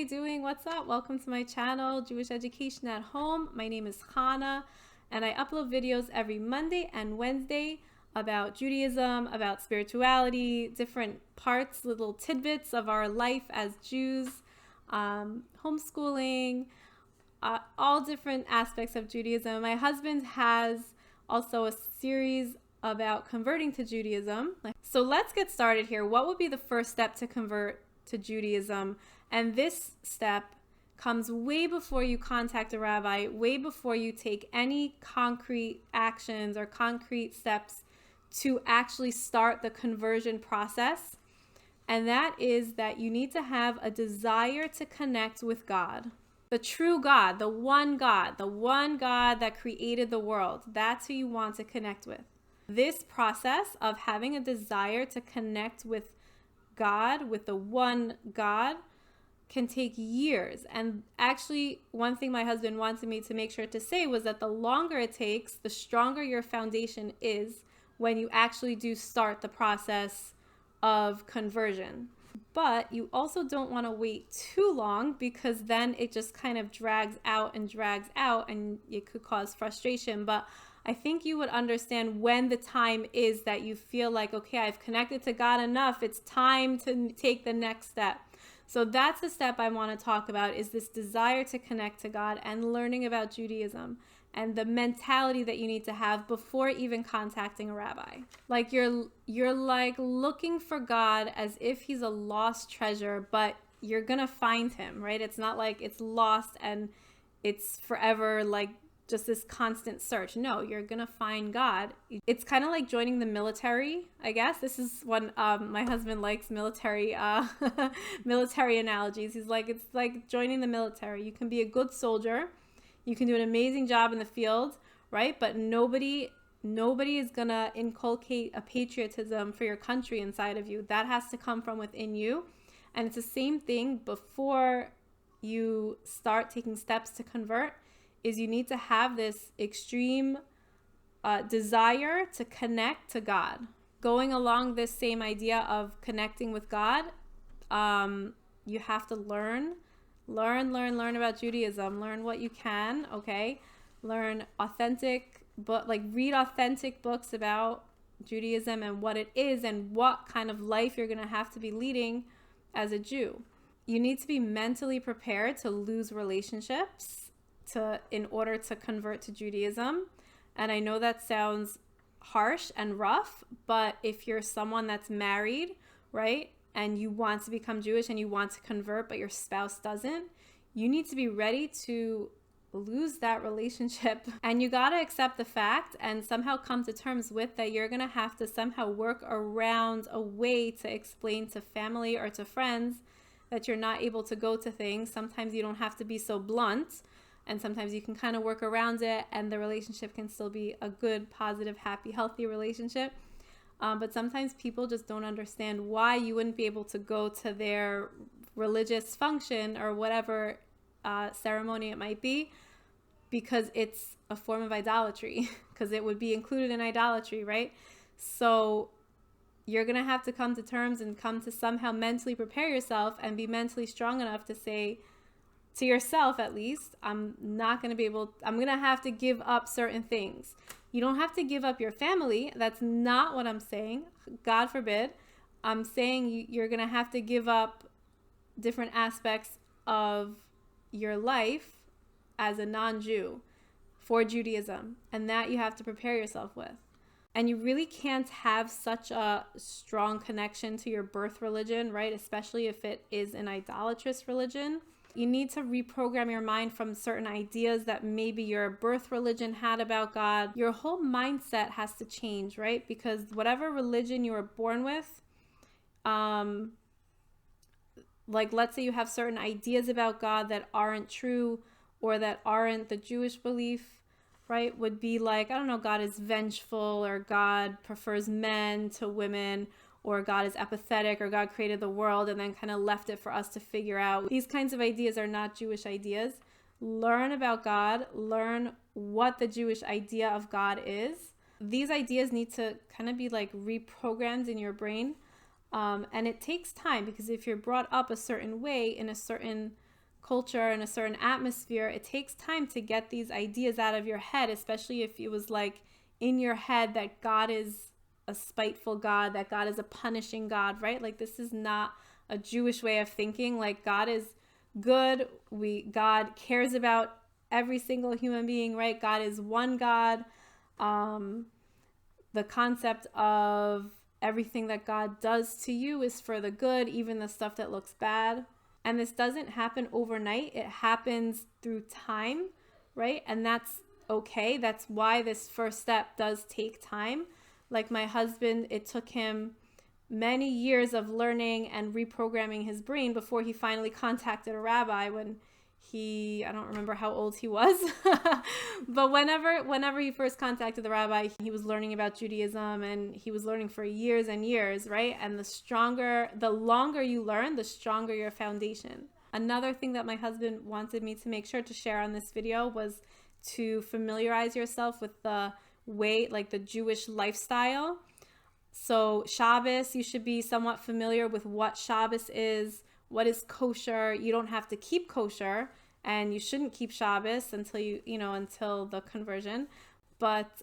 you doing? What's up? Welcome to my channel, Jewish Education at Home. My name is Chana, and I upload videos every Monday and Wednesday about Judaism, about spirituality, different parts, little tidbits of our life as Jews, homeschooling, all different aspects of Judaism. My husband has also a series about converting to Judaism. So let's get started here. What would be the first step to convert to Judaism? And this step comes way before you contact a rabbi, way before you take any concrete actions or concrete steps to actually start the conversion process. And that is that you need to have a desire to connect with God. The true God, the one God that created the world. That's who you want to connect with. This process of having a desire to connect with God, with the one God, can take years. And actually, one thing my husband wanted me to make sure to say was that the longer it takes, the stronger your foundation is when you actually do start the process of conversion. But you also don't want to wait too long, because then it just kind of drags out and it could cause frustration. But I think you would understand when the time is that you feel like, okay, I've connected to God enough. It's time to take the next step. So that's the step I want to talk about, is this desire to connect to God and learning about Judaism and the mentality that you need to have before even contacting a rabbi. Like you're like looking for God as if he's a lost treasure, but you're going to find him, right? It's not like it's lost and it's forever like just this constant search. No, you're gonna find God. It's kind of like joining the military, I guess. This is when my husband likes military military analogies. He's like, it's like joining the military. You can be a good soldier, you can do an amazing job in the field, right? But nobody is gonna inculcate a patriotism for your country inside of you. That has to come from within you. And it's the same thing before you start taking steps to convert, is you need to have this extreme desire to connect to God. Going along this same idea of connecting with God, you have to learn about Judaism. Learn what you can, okay? Learn read authentic books about Judaism and what it is and what kind of life you're gonna have to be leading as a Jew. You need to be mentally prepared to lose relationships in order to convert to Judaism. And I know that sounds harsh and rough, but if you're someone that's married, right, and you want to become Jewish and you want to convert, but your spouse doesn't, you need to be ready to lose that relationship. And you got to accept the fact and somehow come to terms with that you're going to have to somehow work around a way to explain to family or to friends that you're not able to go to things. Sometimes you don't have to be so blunt. And sometimes you can kind of work around it and the relationship can still be a good, positive, happy, healthy relationship. But sometimes people just don't understand why you wouldn't be able to go to their religious function or whatever ceremony it might be, because it's a form of idolatry, because it would be included in idolatry, right? So you're going to have to come to terms and come to somehow mentally prepare yourself and be mentally strong enough to say, to yourself at least, I'm going to have to give up certain things. You don't have to give up your family. That's not what I'm saying. God forbid. I'm saying you're going to have to give up different aspects of your life as a non-Jew for Judaism. And that you have to prepare yourself with. And you really can't have such a strong connection to your birth religion, right? Especially if it is an idolatrous religion. You need to reprogram your mind from certain ideas that maybe your birth religion had about God. Your whole mindset has to change, right? Because whatever religion you were born with, like let's say you have certain ideas about God that aren't true or that aren't the Jewish belief, right? Would be like, I don't know, God is vengeful, or God prefers men to women, or God is apathetic, or God created the world and then kind of left it for us to figure out. These kinds of ideas are not Jewish ideas. Learn about God. Learn what the Jewish idea of God is. These ideas need to kind of be like reprogrammed in your brain. And it takes time, because if you're brought up a certain way in a certain culture and a certain atmosphere, it takes time to get these ideas out of your head, especially if it was like in your head that God is a spiteful God, that God is a punishing God, right? Like this is not a Jewish way of thinking. Like God is good. God cares about every single human being, right? God is one God. The concept of everything that God does to you is for the good, even the stuff that looks bad. And this doesn't happen overnight. It happens through time, right? And that's okay. That's why this first step does take time. Like my husband, it took him many years of learning and reprogramming his brain before he finally contacted a rabbi when I don't remember how old he was, but whenever he first contacted the rabbi, he was learning about Judaism, and he was learning for years and years, right? And the longer you learn, the stronger your foundation. Another thing that my husband wanted me to make sure to share on this video was to familiarize yourself with the way, like the Jewish lifestyle. So Shabbos, you should be somewhat familiar with what Shabbos is, what is kosher. You don't have to keep kosher, and you shouldn't keep Shabbos until the conversion. But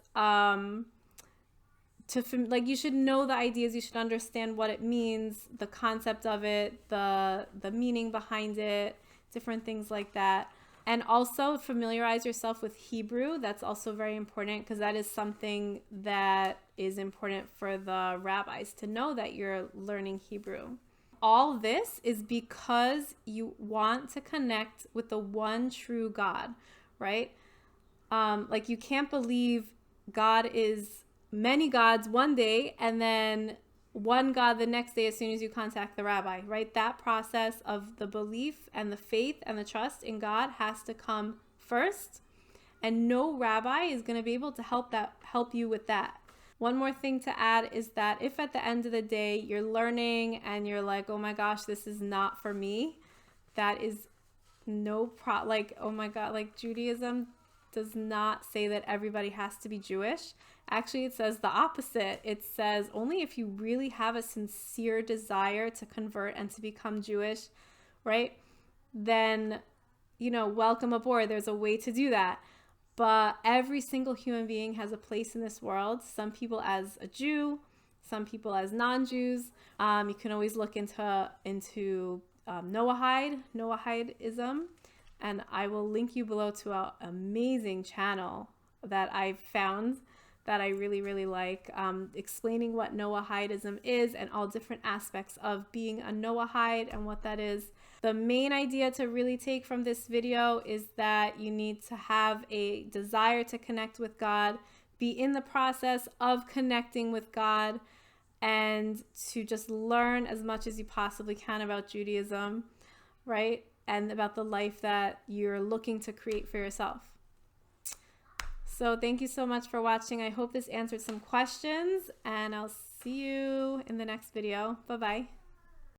you should know the ideas. You should understand what it means, the concept of it, the meaning behind it, different things like that. And also familiarize yourself with Hebrew. That's also very important, because that is something that is important for the rabbis to know, that you're learning Hebrew. All this is because you want to connect with the one true God, right? Like you can't believe God is many gods one day and then one God the next day as soon as you contact the rabbi, right? That process of the belief and the faith and the trust in God has to come first. And no rabbi is going to be able to help you with that. One more thing to add is that if at the end of the day you're learning and you're like, oh my gosh, this is not for me, that is oh my God, like Judaism does not say that everybody has to be Jewish. Actually, it says the opposite. It says only if you really have a sincere desire to convert and to become Jewish, right? Then, welcome aboard. There's a way to do that. But every single human being has a place in this world. Some people as a Jew, some people as non-Jews. You can always look into Noahidism, and I will link you below to an amazing channel that I've found that I really, really like, explaining what Noahidism is and all different aspects of being a Noahide and what that is. The main idea to really take from this video is that you need to have a desire to connect with God, be in the process of connecting with God, and to just learn as much as you possibly can about Judaism, right? And about the life that you're looking to create for yourself. So thank you so much for watching. I hope this answered some questions, and I'll see you in the next video. Bye-bye.